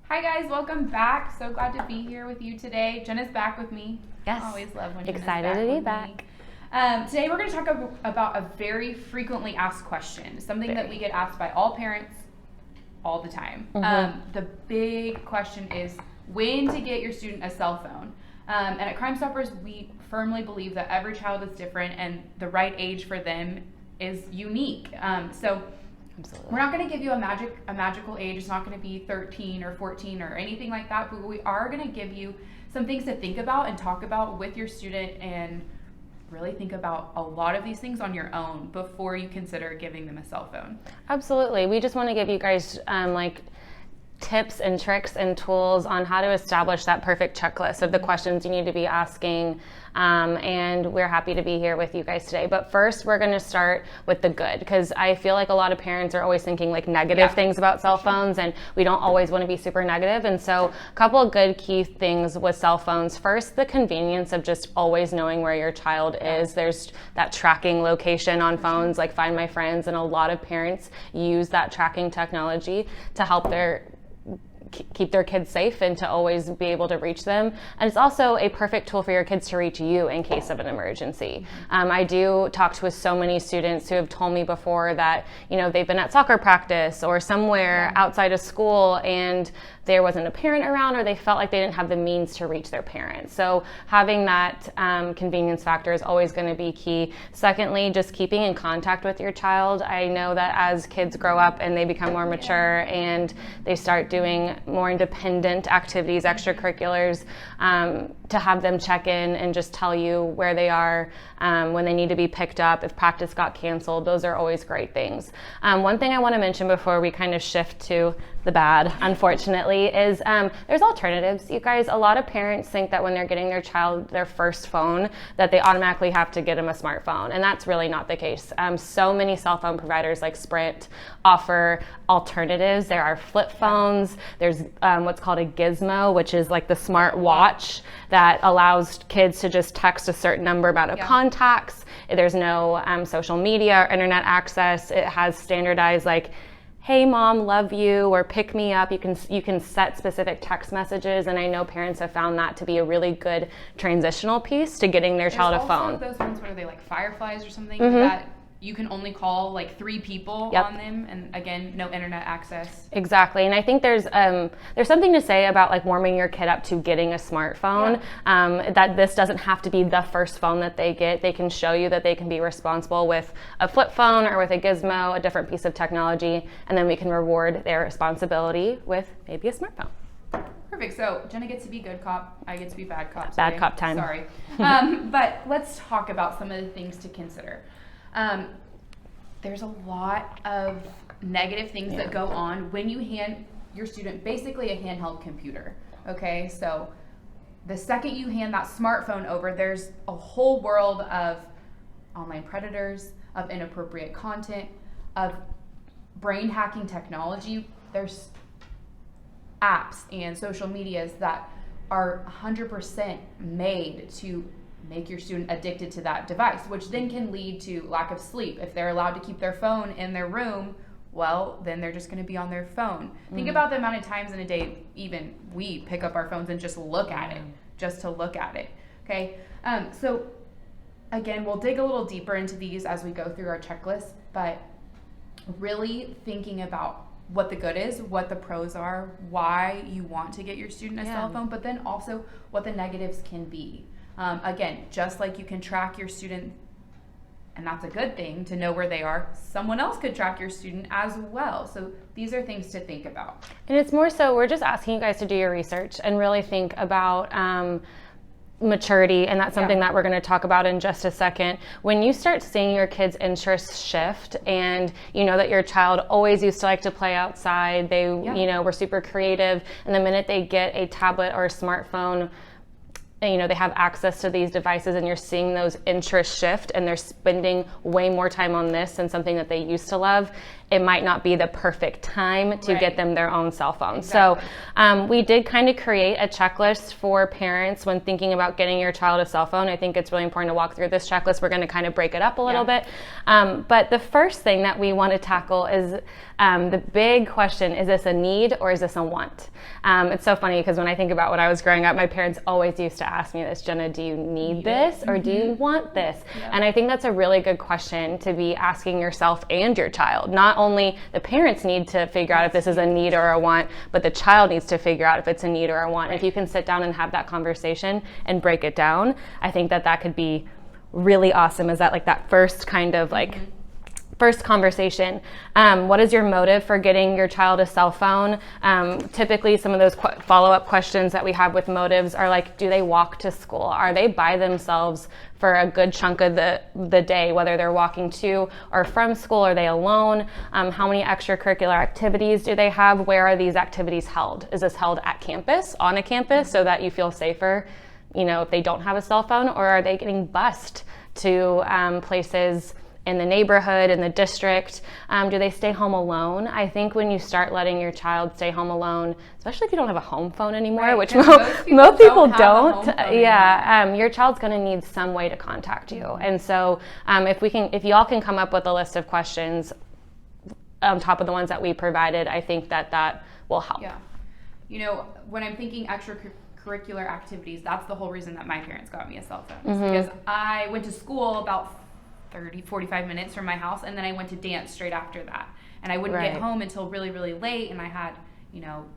Hi guys, welcome back. So glad to be here with you today. Jenna's back with me. Yes. I always love when Jenna's Excited back to be with back. me. Today we're going to talk about a very frequently asked question, something that we get asked by all parents all the time. The big question is when to get your student a cell phone. And at Crime Stoppers, we firmly believe that every child is different and the right age for them is unique. Absolutely. We're not going to give you a magical age. It's not going to be 13 or 14 or anything like that, but we are going to give you some things to think about and talk about with your student and really think about a lot of these things on your own before you consider giving them a cell phone. Absolutely. We just want to give you guys tips and tricks and tools on how to establish that perfect checklist of the questions you need to be asking. And we're happy to be here with you guys today. But first, we're going to start with the good, because I feel like a lot of parents are always thinking like negative things about cell phones, and we don't always want to be super negative. And so a couple of good key things with cell phones. First, the convenience of just always knowing where your child is. There's that tracking location on phones like Find My Friends, and a lot of parents use that tracking technology to help keep their kids safe and to always be able to reach them. And it's also a perfect tool for your kids to reach you in case of an emergency. I do talk with so many students who have told me before that, they've been at soccer practice or somewhere outside of school and there wasn't a parent around, or they felt like they didn't have the means to reach their parents. So having that convenience factor is always going to be key. Secondly, just keeping in contact with your child. I know that as kids grow up and they become more mature and they start doing more independent activities, extracurriculars, to have them check in and just tell you where they are when they need to be picked up, if practice got canceled. Those are always great things. One thing I want to mention before we kind of shift to the bad, unfortunately, is there's alternatives. You guys, a lot of parents think that when they're getting their child their first phone, that they automatically have to get them a smartphone, and that's really not the case. So many cell phone providers like Sprint offer alternatives. There are flip phones. There's what's called a gizmo, which is like the smart watch that allows kids to just text a certain amount of contacts. There's no social media or internet access. It has standardized like, hey mom, love you, or pick me up. You can set specific text messages, and I know parents have found that to be a really good transitional piece to getting their child a phone. There's also those ones where they like Fireflies or something that you can only call like 3 people on them, and again, no internet access. Exactly, and I think there's something to say about like warming your kid up to getting a smartphone. That this doesn't have to be the first phone that they get. They can show you that they can be responsible with a flip phone or with a gizmo, a different piece of technology, and then we can reward their responsibility with maybe a smartphone. Perfect. So Jenna gets to be good cop. I get to be bad cop. Bad cop time. Sorry. But let's talk about some of the things to consider. There's a lot of negative things that go on when you hand your student basically a handheld computer. Okay, so the second you hand that smartphone over, there's a whole world of online predators, of inappropriate content, of brain hacking technology. There's apps and social medias that are 100% made to make your student addicted to that device, which then can lead to lack of sleep. If they're allowed to keep their phone in their room, well, then they're just going to be on their phone. Think about the amount of times in a day even we pick up our phones and just look at it, just to look at it. Okay, so again, we'll dig a little deeper into these as we go through our checklist, but really thinking about what the good is, what the pros are, why you want to get your student a cell phone, but then also what the negatives can be. Again, just like you can track your student, and that's a good thing to know where they are, someone else could track your student as well. So these are things to think about. And it's more so, we're just asking you guys to do your research and really think about maturity, and that's something that we're going to talk about in just a second. When you start seeing your kids' interests shift, and you know that your child always used to like to play outside, they were super creative, and the minute they get a tablet or a smartphone, they have access to these devices, and you're seeing those interests shift, and they're spending way more time on this than something that they used to love. it might not be the perfect time to get them their own cell phone. Exactly. So we did kind of create a checklist for parents when thinking about getting your child a cell phone. I think it's really important to walk through this checklist. We're going to kind of break it up a little bit. But the first thing that we want to tackle is the big question, is this a need or is this a want? It's so funny because when I think about when I was growing up, my parents always used to ask me this, Jenna, do you need this or do you want this? And I think that's a really good question to be asking yourself and your child. Not only the parents need to figure out if this is a need or a want, but the child needs to figure out if it's a need or a want. If you can sit down and have that conversation and break it down, I think that that could be really awesome. Is that like that first kind of like first conversation? What is your motive for getting your child a cell phone? Typically, some of those follow-up questions that we have with motives are like, do they walk to school? Are they by themselves for a good chunk of the day, whether they're walking to or from school? Are they alone? How many extracurricular activities do they have? Where are these activities held? Is this held at campus, on a campus, so that you feel safer, if they don't have a cell phone? Or are they getting bused to places in the neighborhood, in the district? Do they stay home alone? I think when you start letting your child stay home alone, especially if you don't have a home phone anymore, which most people don't, your child's going to need some way to contact you. And so if y'all can come up with a list of questions on top of the ones that we provided, I think that will help. Yeah. When I'm thinking extracurricular activities, that's the whole reason that my parents got me a cell phone. Because I went to school about 45 minutes from my house, and then I went to dance straight after that, and I wouldn't get home until really, really late, and I had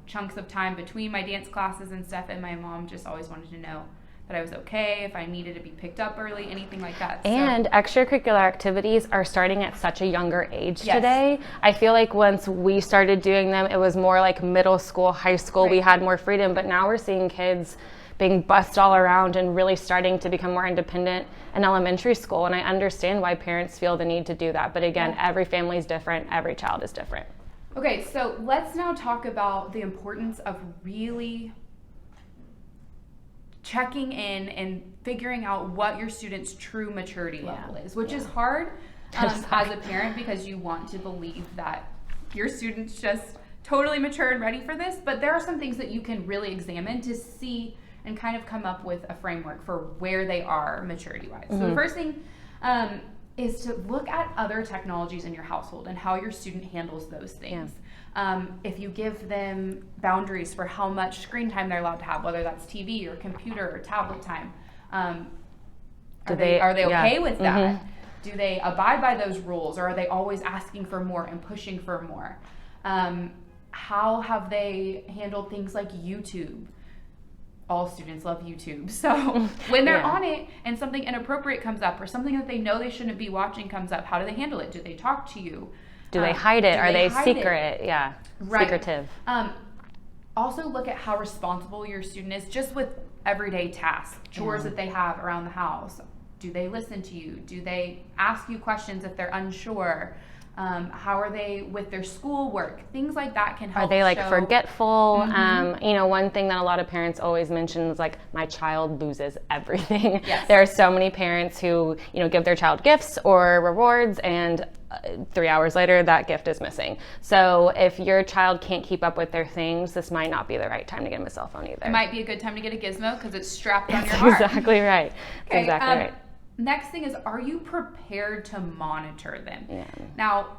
chunks of time between my dance classes and stuff, and my mom just always wanted to know that I was okay, if I needed to be picked up early, anything like that. And extracurricular activities are starting at such a younger age today. I feel like once we started doing them, it was more like middle school, high school, we had more freedom, but now we're seeing kids being bussed all around and really starting to become more independent in elementary school. And I understand why parents feel the need to do that. But again, every family is different. Every child is different. Okay, so let's now talk about the importance of really checking in and figuring out what your student's true maturity level is, which is hard as a parent, because you want to believe that your student's just totally mature and ready for this. But there are some things that you can really examine to see and kind of come up with a framework for where they are maturity-wise. So the first thing is to look at other technologies in your household and how your student handles those things. If you give them boundaries for how much screen time they're allowed to have, whether that's TV or computer or tablet time, are they okay with that? Do they abide by those rules, or are they always asking for more and pushing for more? How have they handled things like YouTube? All students love YouTube. So when they're on it and something inappropriate comes up, or something that they know they shouldn't be watching comes up, how do they handle it? Do they talk to you? Do they hide it? Are they secret? Secretive. Also look at how responsible your student is just with everyday tasks, chores that they have around the house. Do they listen to you? Do they ask you questions if they're unsure? How are they with their schoolwork? Things like that can help. Are they forgetful? One thing that a lot of parents always mention is my child loses everything. There are so many parents who give their child gifts or rewards, and 3 hours later that gift is missing. So if your child can't keep up with their things, this might not be the right time to get them a cell phone either. It might be a good time to get a gizmo because it's strapped on your arm. Exactly right. Okay, exactly right. Next thing is, are you prepared to monitor them? Now,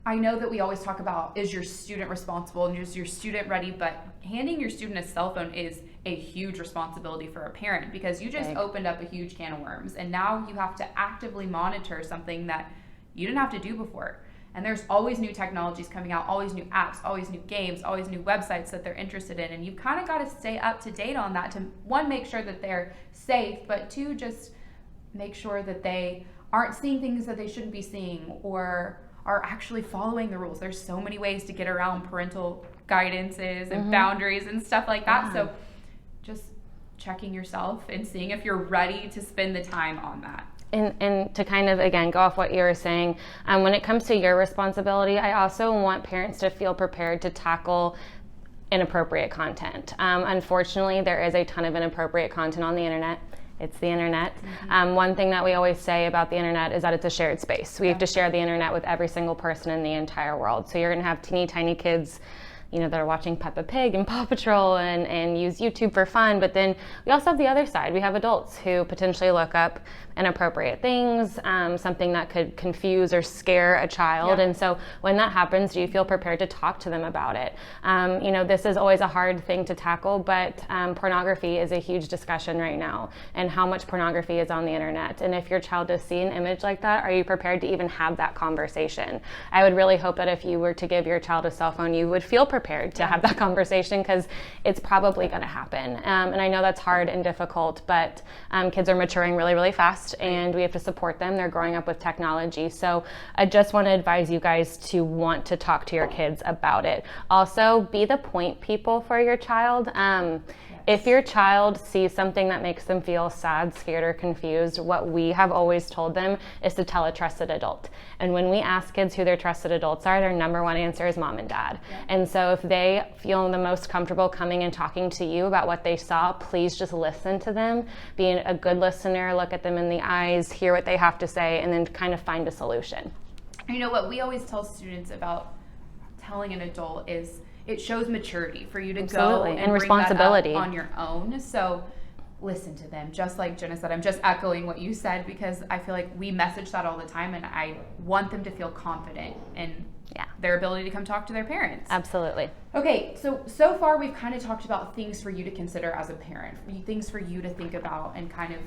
I know that we always talk about, is your student responsible and is your student ready, but handing your student a cell phone is a huge responsibility for a parent, because you just opened up a huge can of worms, and now you have to actively monitor something that you didn't have to do before. And there's always new technologies coming out, always new apps, always new games, always new websites that they're interested in, and you kind of got to stay up to date on that to, one, make sure that they're safe, but two, just make sure that they aren't seeing things that they shouldn't be seeing, or are actually following the rules. There's so many ways to get around parental guidances and boundaries and stuff like that. So just checking yourself and seeing if you're ready to spend the time on that. And to kind of, again, go off what you were saying, when it comes to your responsibility, I also want parents to feel prepared to tackle inappropriate content. Unfortunately, there is a ton of inappropriate content on the internet. It's the internet. One thing that we always say about the internet is that it's a shared space. We have to share the internet with every single person in the entire world. So you're going to have teeny tiny kids, you know, that are watching Peppa Pig and Paw Patrol and use YouTube for fun. But then we also have the other side. We have adults who potentially look up inappropriate things, something that could confuse or scare a child. And so when that happens, do you feel prepared to talk to them about it? You know, this is always a hard thing to tackle, but pornography is a huge discussion right now, and how much pornography is on the internet. And if your child does see an image like that, are you prepared to even have that conversation? I would really hope that if you were to give your child a cell phone, you would feel prepared to have that conversation, because it's probably going to happen. And I know that's hard and difficult, but kids are maturing really, really fast, and we have to support them. They're growing up with technology. So I just want to advise you guys to want to talk to your kids about it. Also, be the point people for your child. If your child sees something that makes them feel sad, scared, or confused, what we have always told them is to tell a trusted adult. And when we ask kids who their trusted adults are, their number one answer is mom and dad. And so if they feel the most comfortable coming and talking to you about what they saw, please just listen to them. Be a good listener, look at them in the eyes, hear what they have to say, and then kind of find a solution. You know what we always tell students about telling an adult is it shows maturity for you to go and bring responsibility that up on your own. So listen to them. Just like Jenna said, I'm just echoing what you said, because I feel like we message that all the time, and I want them to feel confident in their ability to come talk to their parents. Absolutely. Okay, so far we've kind of talked about things for you to consider as a parent, things for you to think about and kind of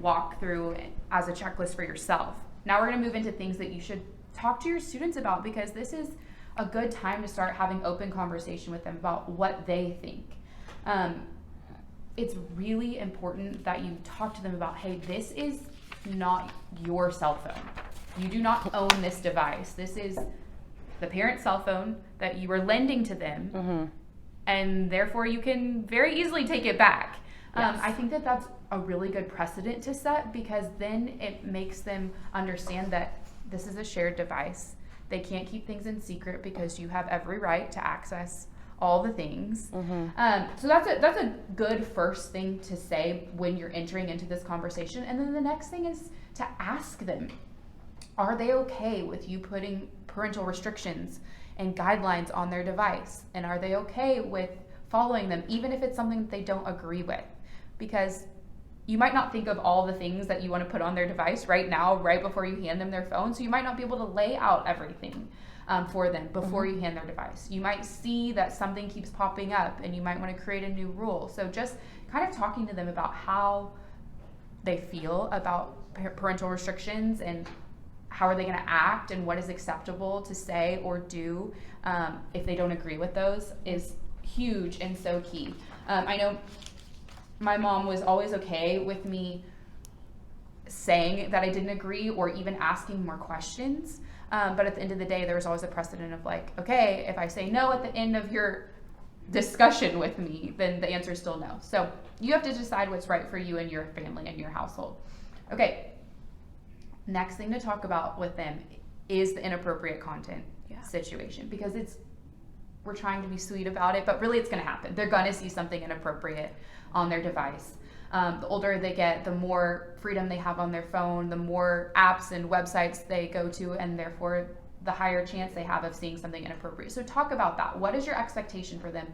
walk through as a checklist for yourself. Now we're going to move into things that you should talk to your students about, because this is a good time to start having open conversation with them about what they think. It's really important that you talk to them about, hey, this is not your cell phone. You do not own this device. This is the parent's cell phone that you are lending to them, and therefore you can very easily take it back. I think that that's a really good precedent to set, because then it makes them understand that this is a shared device. They can't keep things in secret, because you have every right to access all the things. So that's a good first thing to say when you're entering into this conversation. And then the next thing is to ask them, are they okay with you putting parental restrictions and guidelines on their device? And are they okay with following them, even if it's something that they don't agree with? Because you might not think of all the things that you want to put on their device right now, right before you hand them their phone. So you might not be able to lay out everything for them before you hand their device. You might see that something keeps popping up, and you might want to create a new rule. So just kind of talking to them about how they feel about parental restrictions, and how are they going to act, and what is acceptable to say or do if they don't agree with those, is huge and so key. I know my mom was always okay with me saying that I didn't agree, or even asking more questions. But at the end of the day, there was always a precedent of like, okay, if I say no at the end of your discussion with me, then the answer is still no. So you have to decide what's right for you and your family and your household. Okay, next thing to talk about with them is the inappropriate content situation, because we're trying to be sweet about it, but really it's going to happen. They're going to see something inappropriate on their device. The older they get, the more freedom they have on their phone, the more apps and websites they go to, and therefore the higher chance they have of seeing something inappropriate. So talk about that. What is your expectation for them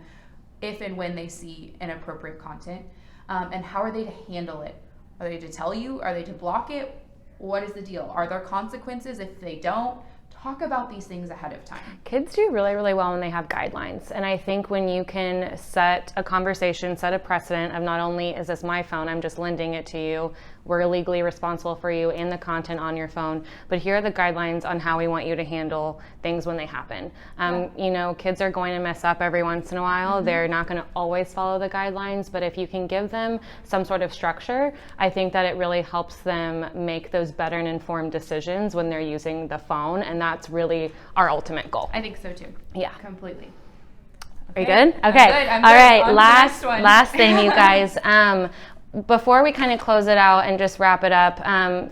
if and when they see inappropriate content? And how are they to handle it? Are they to tell you? Are they to block it? What is the deal? Are there consequences if they don't? Talk about these things ahead of time. Kids do really, really well when they have guidelines. And I think when you can set a conversation, set a precedent of not only is this my phone, I'm just lending it to you, we're legally responsible for you and the content on your phone, but here are the guidelines on how we want you to handle things when they happen. You know, kids are going to mess up every once in a while. They're not going to always follow the guidelines, but if you can give them some sort of structure, I think that it really helps them make those better and informed decisions when they're using the phone, and that's really our ultimate goal. I think so too. Yeah. Completely. Are you good? Okay. I'm All good. right. On to the Last next one. last thing, you guys. Before we kind of close it out and just wrap it up,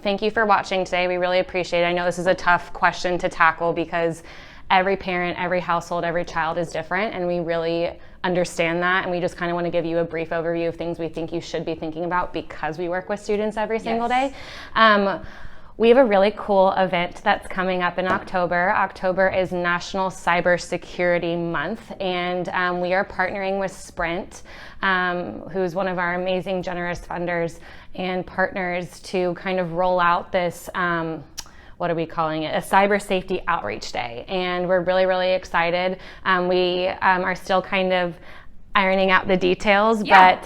thank you for watching today. We really appreciate it. I know this is a tough question to tackle, because every parent, every household, every child is different, and we really understand that, and we just kind of want to give you a brief overview of things we think you should be thinking about because we work with students every single day. We have a really cool event that's coming up in October. October is National Cybersecurity Month, and we are partnering with Sprint, who's one of our amazing generous funders and partners, to kind of roll out this, what are we calling it? A cyber safety outreach day. And we're really, really excited. We are still kind of ironing out the details, but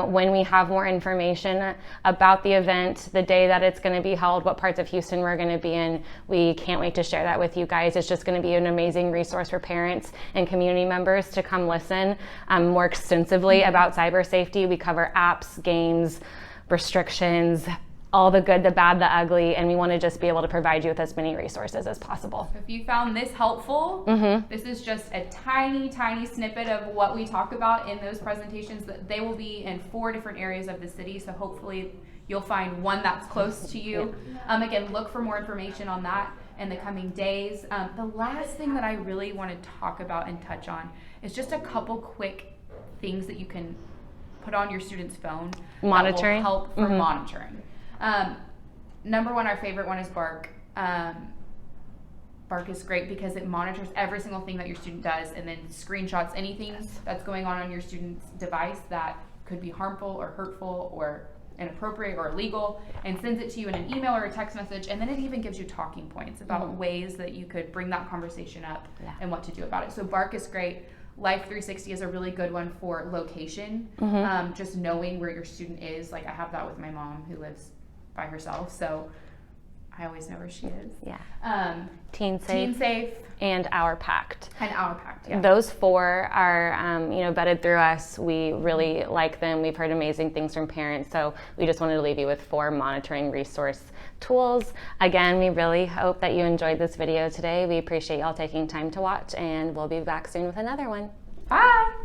when we have more information about the event, the day that it's going to be held, what parts of Houston we're going to be in, we can't wait to share that with you guys. It's just going to be an amazing resource for parents and community members to come listen more extensively about cyber safety. We cover apps, games, restrictions, all the good, the bad, the ugly, and we want to just be able to provide you with as many resources as possible. So if you found this helpful, this is just a tiny, tiny snippet of what we talk about in those presentations. That they will be in 4 different areas of the city, so hopefully you'll find one that's close to you. Again, look for more information on that in the coming days. The last thing that I really want to talk about and touch on is just a couple quick things that you can put on your student's phone monitoring that will help for monitoring. Number one, our favorite one is Bark. Bark is great because it monitors every single thing that your student does and then screenshots anything that's going on your student's device that could be harmful or hurtful or inappropriate or illegal, and sends it to you in an email or a text message, and then it even gives you talking points about ways that you could bring that conversation up and what to do about it. So Bark is great. Life 360 is a really good one for location, just knowing where your student is. Like I have that with my mom who lives by herself, so I always know where she is. Teen Safe and Our Pact. Those 4 are vetted through us. We really like them. We've heard amazing things from parents, so we just wanted to leave you with 4 monitoring resource tools. Again, we really hope that you enjoyed this video today. We appreciate y'all taking time to watch, and we'll be back soon with another one. Bye.